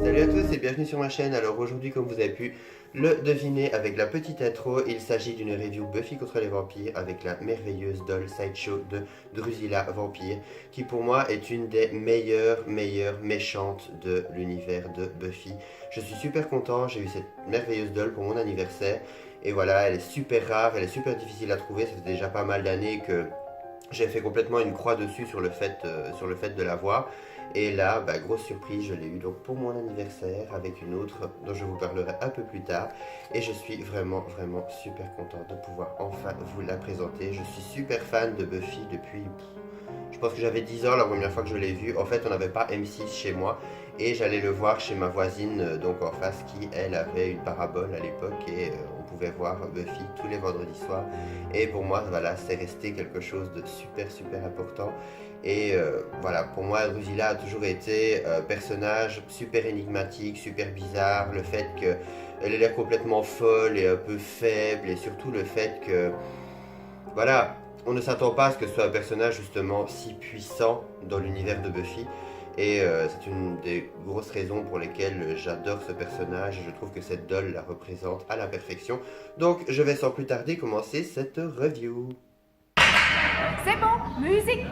Salut à tous et bienvenue sur ma chaîne. Alors aujourd'hui, comme vous avez pu le deviner avec la petite intro, il s'agit d'une review Buffy contre les vampires avec la merveilleuse doll Sideshow de Drusilla Vampire, qui pour moi est une des meilleures méchantes de l'univers de Buffy. Je suis super content, j'ai eu cette merveilleuse doll pour mon anniversaire et voilà, elle est super rare, elle est super difficile à trouver. Ça fait déjà pas mal d'années que j'ai fait complètement une croix dessus sur le fait de l'avoir. Et là, grosse surprise, je l'ai eu donc pour mon anniversaire avec une autre dont je vous parlerai un peu plus tard. Et je suis vraiment super content de pouvoir enfin vous la présenter. Je suis super fan de Buffy depuis, je pense que j'avais 10 ans la première fois que je l'ai vue. En fait, on n'avait pas M6 chez moi et j'allais le voir chez ma voisine, donc en face, qui elle avait une parabole à l'époque et on pouvait voir Buffy tous les vendredis soirs. Et pour moi, voilà, c'est resté quelque chose de super important. Et voilà, pour moi, Drusilla a toujours été un personnage super énigmatique, super bizarre. Le fait qu'elle ait l'air complètement folle et un peu faible, et surtout le fait que, voilà, on ne s'attend pas à ce que ce soit un personnage justement si puissant dans l'univers de Buffy. Et c'est une des grosses raisons pour lesquelles j'adore ce personnage et je trouve que cette doll la représente à la perfection. Donc je vais sans plus tarder commencer cette review. C'est bon, musique.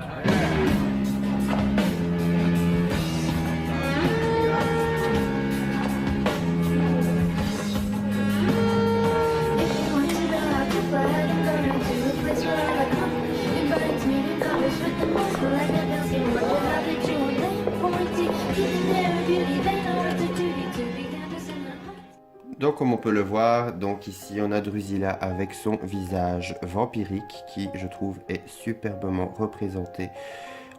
Donc comme on peut le voir, donc ici on a Drusilla avec son visage vampirique qui je trouve est superbement représenté.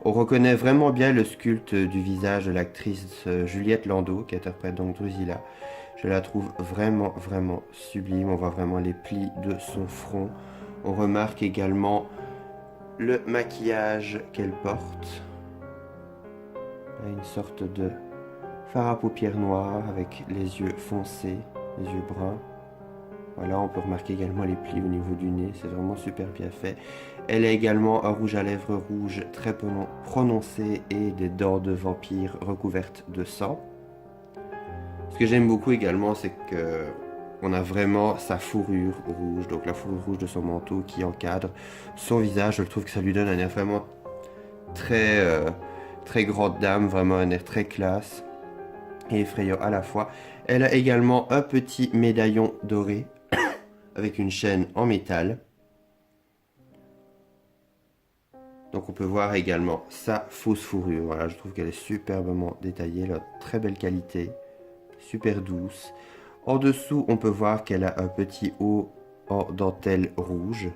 On reconnaît vraiment bien le sculpte du visage de l'actrice Juliette Landau qui interprète donc Drusilla. Je la trouve vraiment sublime, on voit vraiment les plis de son front. On remarque également le maquillage qu'elle porte. Une sorte de fard à paupières noires avec les yeux foncés, les yeux bruns. Voilà, on peut remarquer également les plis au niveau du nez, c'est vraiment super bien fait. Elle a également un rouge à lèvres rouge très prononcé et des dents de vampire recouvertes de sang. Ce que j'aime beaucoup également, c'est que on a vraiment sa fourrure rouge, donc la fourrure rouge de son manteau qui encadre son visage. Je trouve que ça lui donne un air vraiment très grande dame, vraiment un air très classe et effrayant à la fois. Elle a également un petit médaillon doré avec une chaîne en métal. Donc on peut voir également sa fausse fourrure. Voilà, je trouve qu'elle est superbement détaillée, elle a très belle qualité, super douce. En dessous, on peut voir qu'elle a un petit haut en dentelle rouge,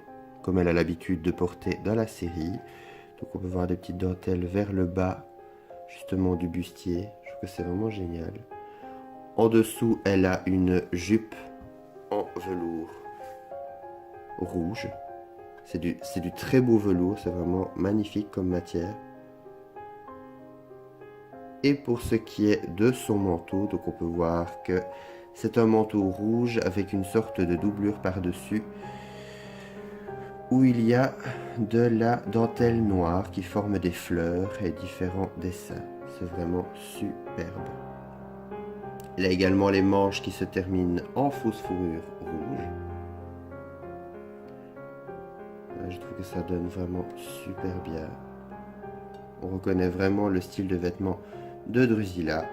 comme elle a l'habitude de porter dans la série. Donc on peut voir des petites dentelles vers le bas, justement du bustier. Je trouve que c'est vraiment génial. En dessous, elle a une jupe en velours rouge. C'est du très beau velours, c'est vraiment magnifique comme matière. Et pour ce qui est de son manteau, donc on peut voir que c'est un manteau rouge avec une sorte de doublure par-dessus où il y a de la dentelle noire qui forme des fleurs et différents dessins. C'est vraiment superbe. Il a également les manches qui se terminent en fausse fourrure rouge. Je trouve que ça donne vraiment super bien. On reconnaît vraiment le style de vêtements de Drusilla.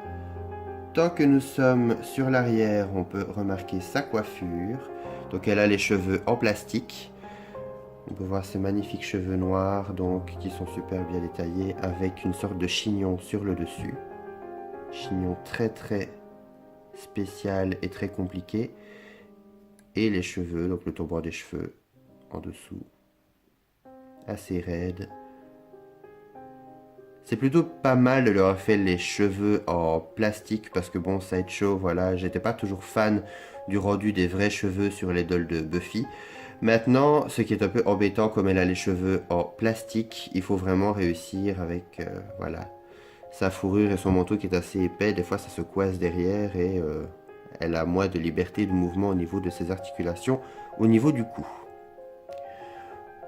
Tant que nous sommes sur l'arrière, on peut remarquer sa coiffure. Donc elle a les cheveux en plastique. On peut voir ces magnifiques cheveux noirs donc qui sont super bien détaillés avec une sorte de chignon sur le dessus. Chignon très spécial et très compliqué. Et les cheveux, donc le tombeau des cheveux en dessous. Assez raide. C'est plutôt pas mal de leur avoir fait les cheveux en plastique parce que bon, Sideshow, voilà, j'étais pas toujours fan du rendu des vrais cheveux sur les dolls de Buffy. Maintenant, ce qui est un peu embêtant, comme elle a les cheveux en plastique, il faut vraiment réussir avec, voilà, sa fourrure et son manteau qui est assez épais. Des fois, ça se coince derrière et elle a moins de liberté de mouvement au niveau de ses articulations, au niveau du cou.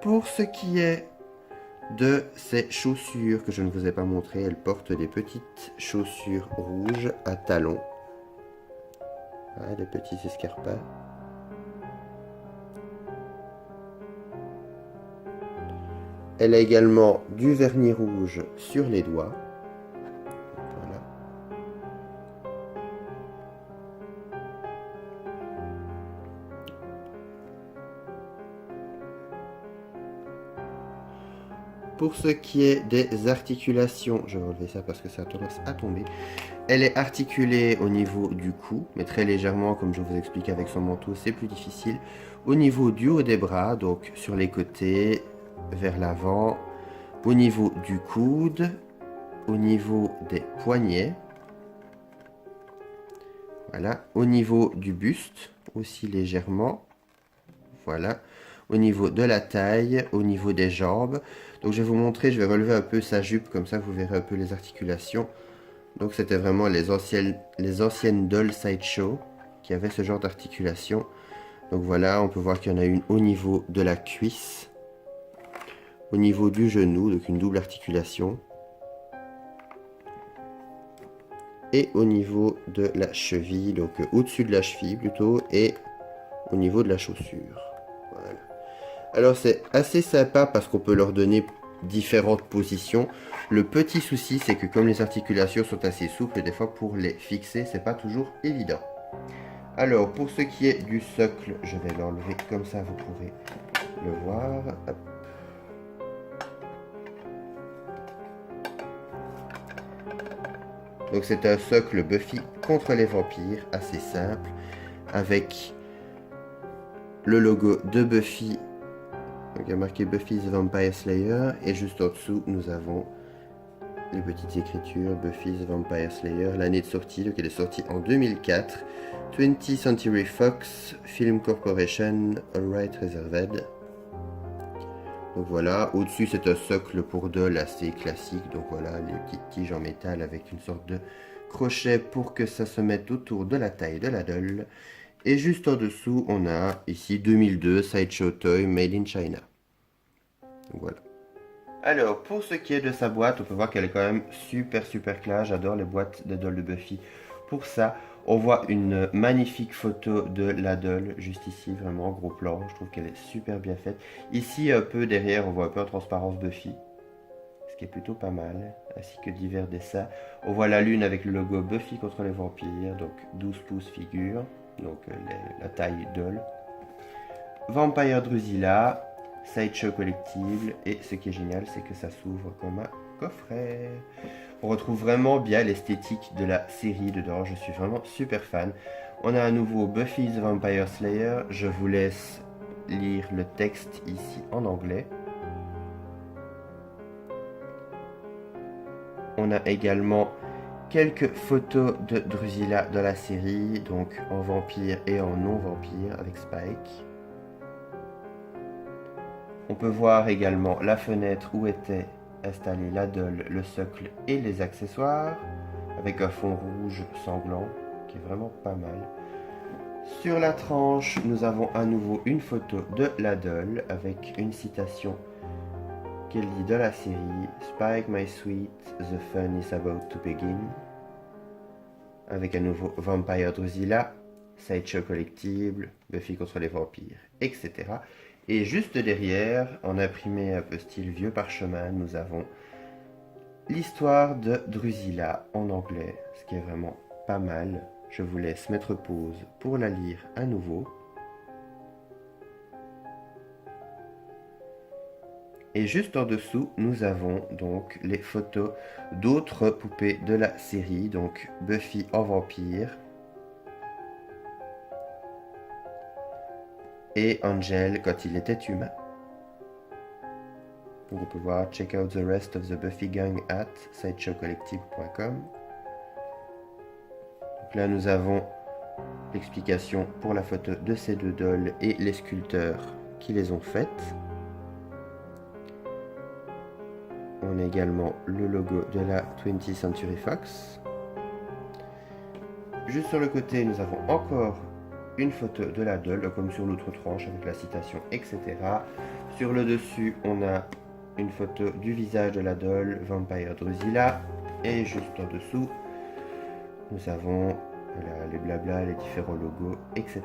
Pour ce qui est de ses chaussures que je ne vous ai pas montré. Elle porte des petites chaussures rouges à talons. Ah, des petits escarpins. Elle a également du vernis rouge sur les doigts. Voilà. Pour ce qui est des articulations, je vais relever ça parce que ça a tendance à tomber. Elle est articulée au niveau du cou, mais très légèrement, comme je vous explique avec son manteau, c'est plus difficile. Au niveau du haut des bras, donc sur les côtés, vers l'avant, au niveau du coude, au niveau des poignets, voilà, au niveau du buste, aussi légèrement, voilà, au niveau de la taille, au niveau des jambes. Donc je vais vous montrer, je vais relever un peu sa jupe, comme ça vous verrez un peu les articulations. Donc c'était vraiment les anciennes Doll Sideshow qui avaient ce genre d'articulation. Donc voilà, on peut voir qu'il y en a une au niveau de la cuisse, au niveau du genou, donc une double articulation, et au niveau de la cheville, donc au-dessus de la cheville plutôt, et au niveau de la chaussure. Voilà. Alors c'est assez sympa parce qu'on peut leur donner différentes positions. Le petit souci, c'est que comme les articulations sont assez souples, des fois pour les fixer, c'est pas toujours évident. Alors pour ce qui est du socle, je vais l'enlever comme ça, vous pourrez le voir. Hop. Donc c'est un socle Buffy contre les vampires, assez simple, avec le logo de Buffy. Donc il y a marqué Buffy the Vampire Slayer, et juste en dessous nous avons les petites écritures Buffy the Vampire Slayer, l'année de sortie, donc elle est sortie en 2004, 20th Century Fox Film Corporation, All Rights Reserved. Donc voilà, au-dessus c'est un socle pour Doll assez classique, donc voilà les petites tiges en métal avec une sorte de crochet pour que ça se mette autour de la taille de la Doll. Et juste en dessous on a ici 2002 Sideshow Toy Made in China. Donc voilà. Alors pour ce qui est de sa boîte, on peut voir qu'elle est quand même super classe, j'adore les boîtes de Doll de Buffy. Pour ça, on voit une magnifique photo de la Doll, juste ici, vraiment gros plan, je trouve qu'elle est super bien faite. Ici, un peu derrière, on voit un peu en transparence Buffy, ce qui est plutôt pas mal, ainsi que divers dessins. On voit la lune avec le logo Buffy contre les vampires, donc 12 pouces figure, donc la taille Doll. Vampire Drusilla, Sideshow collectible, et ce qui est génial, c'est que ça s'ouvre comme un coffret. On retrouve vraiment bien l'esthétique de la série dedans, je suis vraiment super fan. On a à nouveau Buffy the Vampire Slayer, je vous laisse lire le texte ici en anglais. On a également quelques photos de Drusilla dans la série, donc en vampire et en non-vampire avec Spike. On peut voir également la fenêtre où était installée la Doll, le socle et les accessoires, avec un fond rouge sanglant qui est vraiment pas mal. Sur la tranche, nous avons à nouveau une photo de la Doll avec une citation qu'elle dit de la série Spike my sweet, the fun is about to begin. Avec à nouveau Vampire Drusilla, Sideshow collectible, Buffy contre les vampires, etc. Et juste derrière, en imprimé un peu style vieux parchemin, nous avons l'histoire de Drusilla en anglais, ce qui est vraiment pas mal. Je vous laisse mettre pause pour la lire à nouveau. Et juste en dessous, nous avons donc les photos d'autres poupées de la série, donc Buffy en vampire, et Angel quand il était humain. Donc on peut voir check out the rest of the Buffy gang at sideshowcollective.com. Donc là nous avons l'explication pour la photo de ces deux dolls et les sculpteurs qui les ont faites. On a également le logo de la 20th Century Fox. Juste sur le côté nous avons encore une photo de la Doll, comme sur l'autre tranche avec la citation, etc. Sur le dessus, on a une photo du visage de la doll Vampire Drusilla. Et juste en dessous, nous avons voilà, les blabla, les différents logos, etc.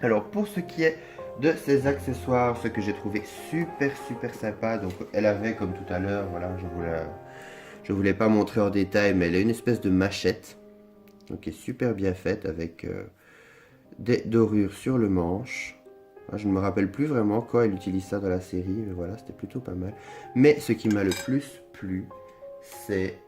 Alors pour ce qui est de ces accessoires, ce que j'ai trouvé super sympa, donc elle avait comme tout à l'heure, voilà, je voulais pas montrer en détail, mais elle a une espèce de machette, donc qui est super bien faite avec des dorures sur le manche. Je ne me rappelle plus vraiment quand elle utilise ça dans la série, mais voilà, c'était plutôt pas mal. Mais ce qui m'a le plus plu, c'est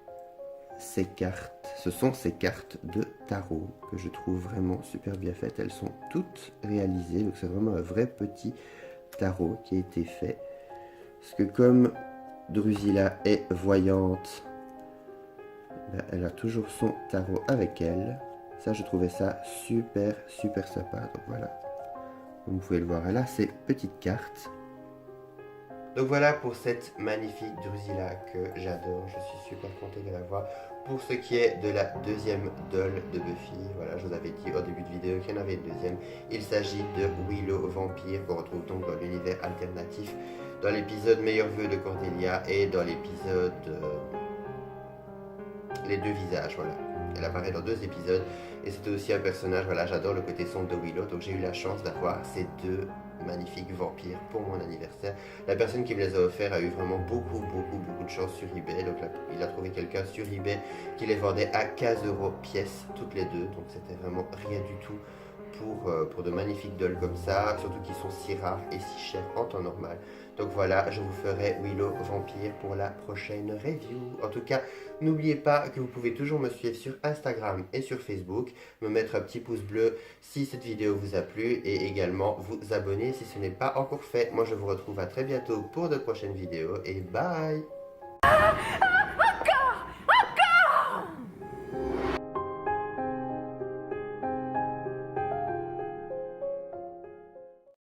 ces cartes. Ce sont ces cartes de tarot que je trouve vraiment super bien faites. Elles sont toutes réalisées, donc c'est vraiment un vrai petit tarot qui a été fait. Parce que comme Drusilla est voyante, elle a toujours son tarot avec elle. Ça, je trouvais ça super sympa. Donc voilà, comme vous pouvez le voir, elle a ces petites cartes. Donc voilà pour cette magnifique Drusilla que j'adore, je suis super content de la voir. Pour ce qui est de la deuxième doll de Buffy, voilà, je vous avais dit au début de vidéo qu'il y en avait une deuxième. Il s'agit de Willow Vampire qu'on retrouve donc dans l'univers alternatif, dans l'épisode Meilleurs vœux de Cordelia et dans l'épisode Les deux visages, voilà. Elle apparaît dans 2 épisodes et c'était aussi un personnage, voilà, j'adore le côté sombre de Willow, donc j'ai eu la chance d'avoir ces 2 magnifiques vampires pour mon anniversaire. La personne qui me les a offerts a eu vraiment beaucoup de chance sur eBay, donc là, il a trouvé quelqu'un sur eBay qui les vendait à 15 € pièce toutes les 2, donc c'était vraiment rien du tout pour de magnifiques dolls comme ça, surtout qu'ils sont si rares et si chers en temps normal. Donc voilà, je vous ferai Willow Vampire pour la prochaine review. En tout cas, n'oubliez pas que vous pouvez toujours me suivre sur Instagram et sur Facebook, me mettre un petit pouce bleu si cette vidéo vous a plu et également vous abonner si ce n'est pas encore fait. Moi je vous retrouve à très bientôt pour de prochaines vidéos et bye!